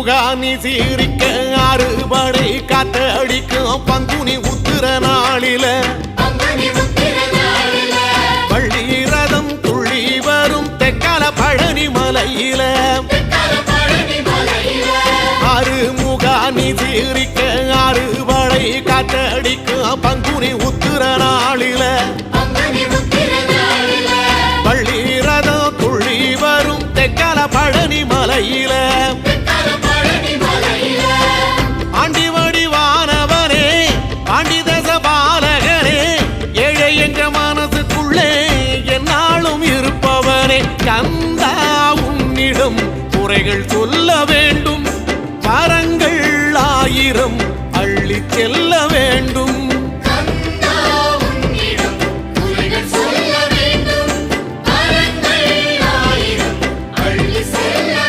முகானி சீரிக்க அறுபடை காத்தடிக்கும் பங்குனி உத்திர நாளில பள்ளி ரதம் துள்ளி வரும் தெக்கல பழனி மலையில அறுமுகானி சீரிக்க அறுபடை காத்தடிக்கும் பங்குனி உத்திர நாளில பள்ளி ரதம் துள்ளி வரும் தெக்கல பழனி மலையில ஆண்டி வடிவானவனே ஆண்டி தச பாலகனே ஏழை என்ற மனசுக்குள்ளே என்னாலும் இருப்பவனே கந்தா உன்னிடம் குறைகள் சொல்ல வேண்டும் வரங்கள் ஆயிரம் அள்ளி செல்ல